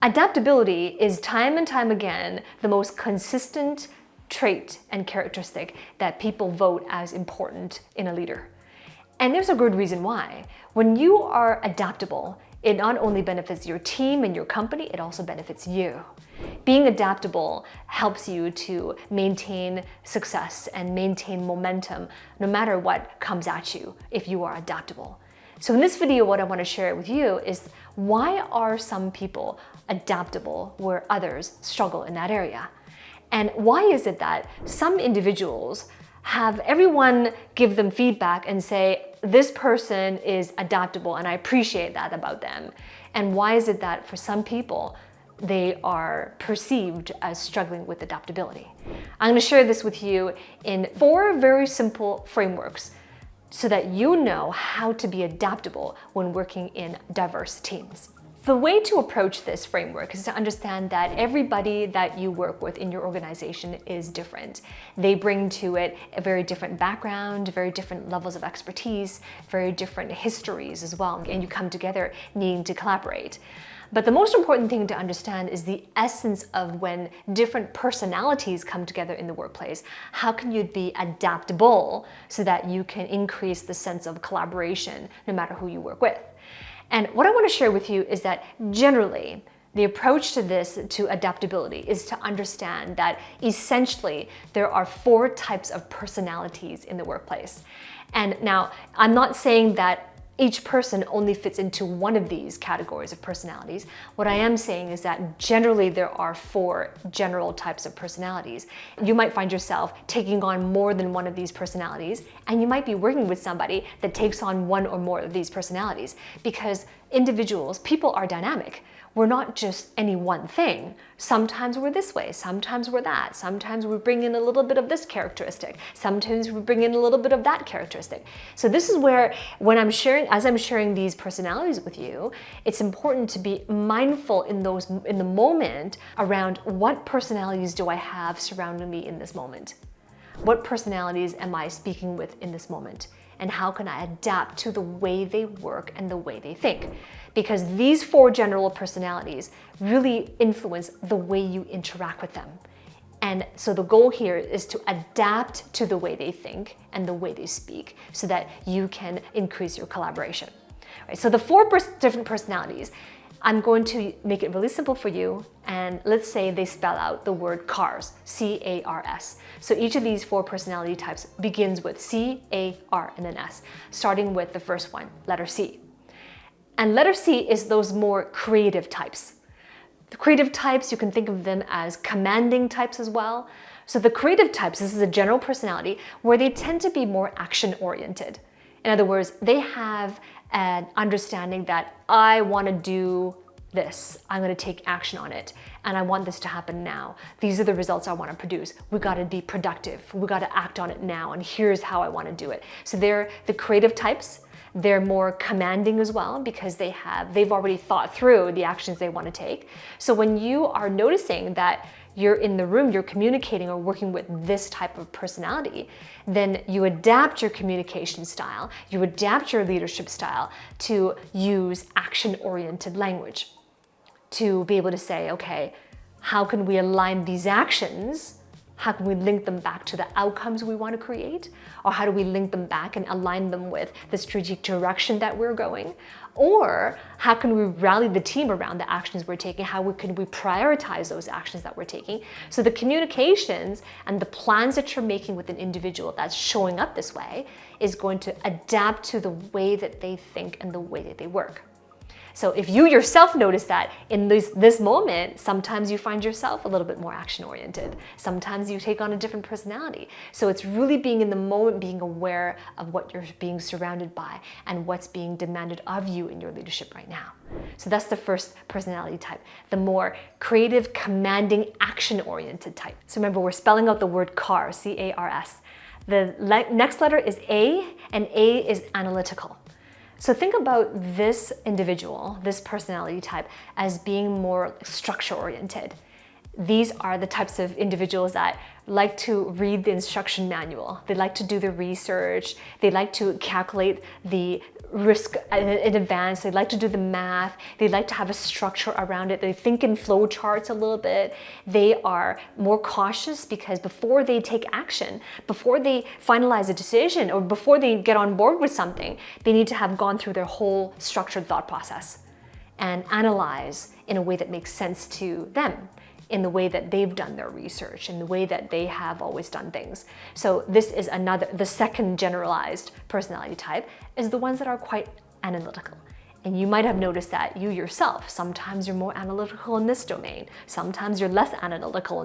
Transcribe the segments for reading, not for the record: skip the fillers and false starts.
Adaptability is time and time again the most consistent trait and characteristic that people vote as important in a leader. And there's a good reason why. When you are adaptable, it not only benefits your team and your company, it also benefits you. Being adaptable helps you to maintain success and maintain momentum no matter what comes at you if you are adaptable. So in this video, what I want to share with you is why are some people adaptable where others struggle in that area? And why is it that some individuals have everyone give them feedback and say, this person is adaptable and I appreciate that about them? And why is it that for some people, they are perceived as struggling with adaptability? I'm going to share this with you in 4 very simple frameworks so that you know how to be adaptable when working in diverse teams. The way to approach this framework is to understand that everybody that you work with in your organization is different. They bring to it a very different background, very different levels of expertise, very different histories as well, and you come together needing to collaborate. But the most important thing to understand is the essence of when different personalities come together in the workplace. How can you be adaptable so that you can increase the sense of collaboration no matter who you work with? And what I want to share with you is that generally, the approach to this, to adaptability, is to understand that essentially there are 4 types of personalities in the workplace. And now, I'm not saying that each person only fits into one of these categories of personalities. What I am saying is that generally there are 4 general types of personalities. You might find yourself taking on more than one of these personalities, and you might be working with somebody that takes on one or more of these personalities, because individuals, people are dynamic. We're not just any one thing. Sometimes we're this way, sometimes we're that, sometimes we bring in a little bit of this characteristic, sometimes we bring in a little bit of that characteristic. So this is where, as I'm sharing these personalities with you, it's important to be mindful in the moment around what personalities do I have surrounding me in this moment? What personalities am I speaking with in this moment? And how can I adapt to the way they work and the way they think? Because these 4 general personalities really influence the way you interact with them. And so the goal here is to adapt to the way they think and the way they speak so that you can increase your collaboration. Right, so the 4 different personalities, I'm going to make it really simple for you, and let's say they spell out the word CARS, C-A-R-S. So each of these 4 personality types begins with C-A-R and then S, starting with the first one, letter C. And letter C is those more creative types. The creative types, you can think of them as commanding types as well. So the creative types, this is a general personality where they tend to be more action-oriented. In other words, they have an understanding that I want to do this, I'm going to take action on it, and I want this to happen now. These are the results I want to produce. We got to be productive. We got to act on it now, and here's how I want to do it. So they're the creative types. They're more commanding as well because they've already thought through the actions they want to take. So when you are noticing that you're in the room, you're communicating or working with this type of personality, then you adapt your communication style, you adapt your leadership style to use action-oriented language, to be able to say, okay, how can we align these actions? How can we link them back to the outcomes we want to create? Or how do we link them back and align them with the strategic direction that we're going? Or how can we rally the team around the actions we're taking? How can we prioritize those actions that we're taking? So the communications and the plans that you're making with an individual that's showing up this way is going to adapt to the way that they think and the way that they work. So if you yourself notice that in this moment, sometimes you find yourself a little bit more action-oriented. Sometimes you take on a different personality. So it's really being in the moment, being aware of what you're being surrounded by and what's being demanded of you in your leadership right now. So that's the first personality type, the more creative, commanding, action-oriented type. So remember, we're spelling out the word CARS, C-A-R-S. The next letter is A, and A is analytical. So think about this individual, this personality type, as being more structure-oriented. These are the types of individuals that like to read the instruction manual. They like to do the research. They like to calculate the risk in advance. They like to do the math. They like to have a structure around it. They think in flow charts a little bit. They are more cautious because before they take action, before they finalize a decision, or before they get on board with something, they need to have gone through their whole structured thought process and analyze in a way that makes sense to them, in the way that they've done their research, in the way that they have always done things. So this is the second generalized personality type is the ones that are quite analytical. And you might have noticed that you yourself, sometimes you're more analytical in this domain, sometimes you're less analytical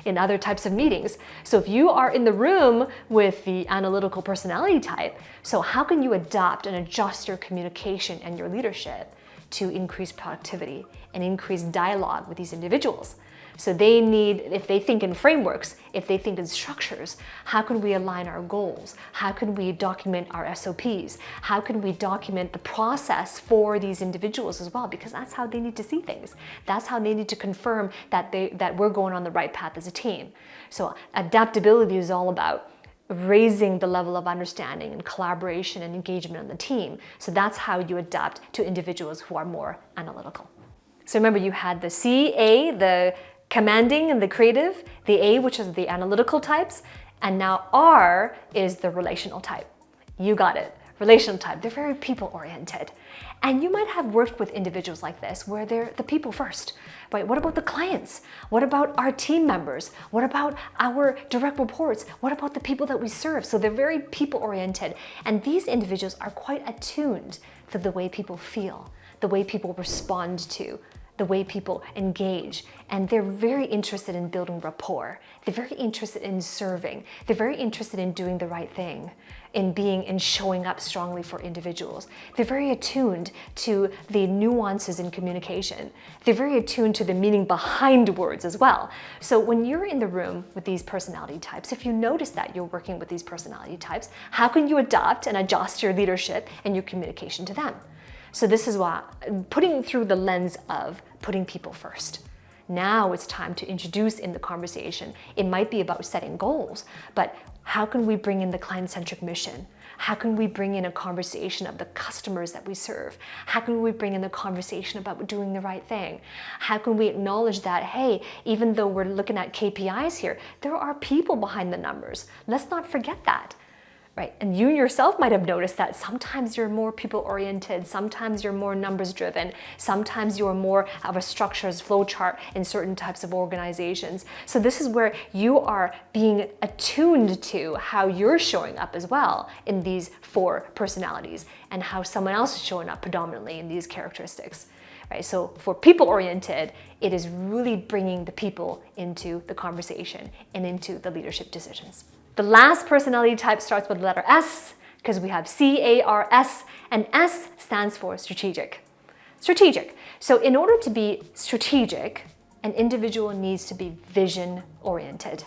in other types of meetings. So if you are in the room with the analytical personality type, so how can you adapt and adjust your communication and your leadership to increase productivity and increase dialogue with these individuals? So they need, if they think in frameworks, if they think in structures, how can we align our goals? How can we document our SOPs? How can we document the process for these individuals as well? Because that's how they need to see things. That's how they need to confirm that we're going on the right path as a team. So adaptability is all about raising the level of understanding and collaboration and engagement on the team. So that's how you adapt to individuals who are more analytical. So remember, you had the C, A, the commanding and the creative, the A, which is the analytical types, and now R is the relational type. You got it. Relational type. They're very people-oriented. And you might have worked with individuals like this where they're the people first, right? What about the clients? What about our team members? What about our direct reports? What about the people that we serve? So they're very people-oriented. And these individuals are quite attuned to the way people feel, the way people respond to, the way people engage, and they're very interested in building rapport. They're very interested in serving. They're very interested in doing the right thing, in showing up strongly for individuals. They're very attuned to the nuances in communication. They're very attuned to the meaning behind words as well. So when you're in the room with these personality types, if you notice that you're working with these personality types, how can you adapt and adjust your leadership and your communication to them? So this is why putting through the lens of putting people first. Now it's time to introduce in the conversation. It might be about setting goals, but how can we bring in the client-centric mission? How can we bring in a conversation of the customers that we serve? How can we bring in the conversation about doing the right thing? How can we acknowledge that, hey, even though we're looking at KPIs here, there are people behind the numbers. Let's not forget that. Right? And you yourself might have noticed that sometimes you're more people-oriented, sometimes you're more numbers-driven, sometimes you're more of a structures flow chart in certain types of organizations. So this is where you are being attuned to how you're showing up as well in these 4 personalities and how someone else is showing up predominantly in these characteristics. Right? So for people-oriented, it is really bringing the people into the conversation and into the leadership decisions. The last personality type starts with the letter S because we have C-A-R-S, and S stands for strategic. Strategic. So in order to be strategic, an individual needs to be vision-oriented.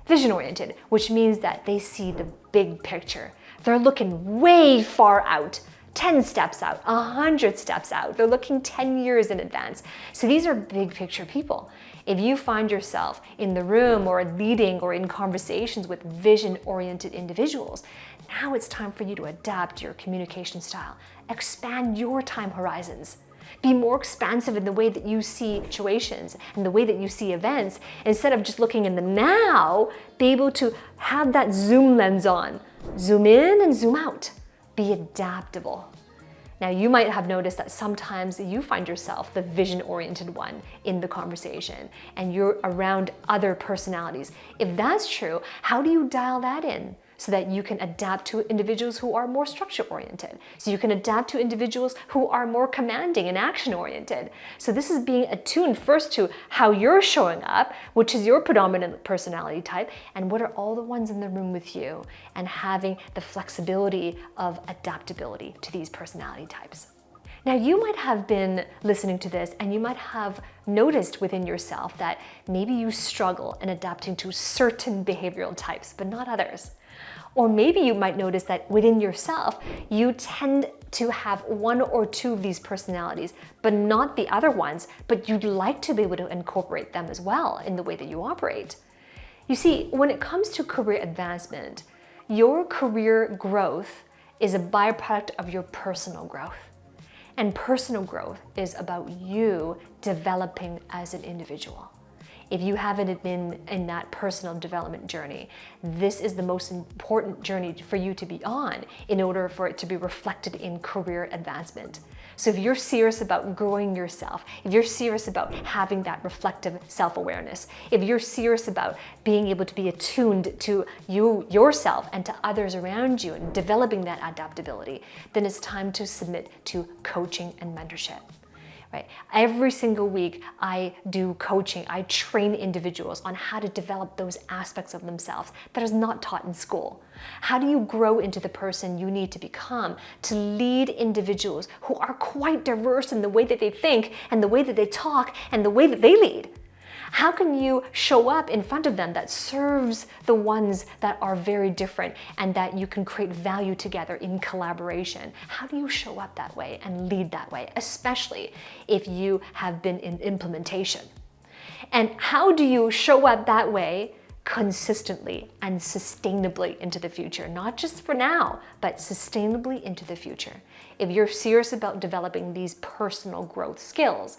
Vision-oriented, which means that they see the big picture. They're looking way far out, 10 steps out, 100 steps out. They're looking 10 years in advance. So these are big picture people. If you find yourself in the room or leading or in conversations with vision-oriented individuals, now it's time for you to adapt your communication style. Expand your time horizons. Be more expansive in the way that you see situations and the way that you see events. Instead of just looking in the now, be able to have that zoom lens on. Zoom in and zoom out. Be adaptable. Now, you might have noticed that sometimes you find yourself the vision-oriented one in the conversation and you're around other personalities. If that's true, how do you dial that in so that you can adapt to individuals who are more structure-oriented? So you can adapt to individuals who are more commanding and action-oriented. So this is being attuned first to how you're showing up, which is your predominant personality type, and what are all the ones in the room with you, and having the flexibility of adaptability to these personality types. Now, you might have been listening to this and you might have noticed within yourself that maybe you struggle in adapting to certain behavioral types, but not others. Or maybe you might notice that within yourself, you tend to have 1 or 2 of these personalities, but not the other ones, but you'd like to be able to incorporate them as well in the way that you operate. You see, when it comes to career advancement, your career growth is a byproduct of your personal growth. And personal growth is about you developing as an individual. If you haven't been in that personal development journey, this is the most important journey for you to be on in order for it to be reflected in career advancement. So if you're serious about growing yourself, if you're serious about having that reflective self-awareness, if you're serious about being able to be attuned to yourself and to others around you and developing that adaptability, then it's time to submit to coaching and mentorship. Right? Every single week I do coaching. I train individuals on how to develop those aspects of themselves that is not taught in school. How do you grow into the person you need to become to lead individuals who are quite diverse in the way that they think and the way that they talk and the way that they lead? How can you show up in front of them that serves the ones that are very different and that you can create value together in collaboration? How do you show up that way and lead that way, especially if you have been in implementation? And how do you show up that way consistently and sustainably into the future? Not just for now, but sustainably into the future. If you're serious about developing these personal growth skills,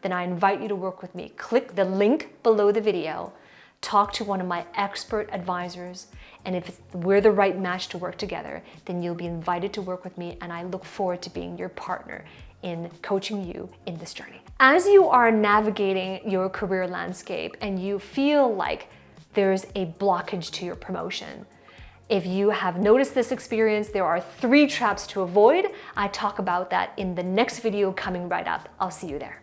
then I invite you to work with me. Click the link below the video, talk to one of my expert advisors, and if we're the right match to work together, then you'll be invited to work with me, and I look forward to being your partner in coaching you in this journey. As you are navigating your career landscape and you feel like there's a blockage to your promotion, if you have noticed this experience, there are 3 traps to avoid. I talk about that in the next video coming right up. I'll see you there.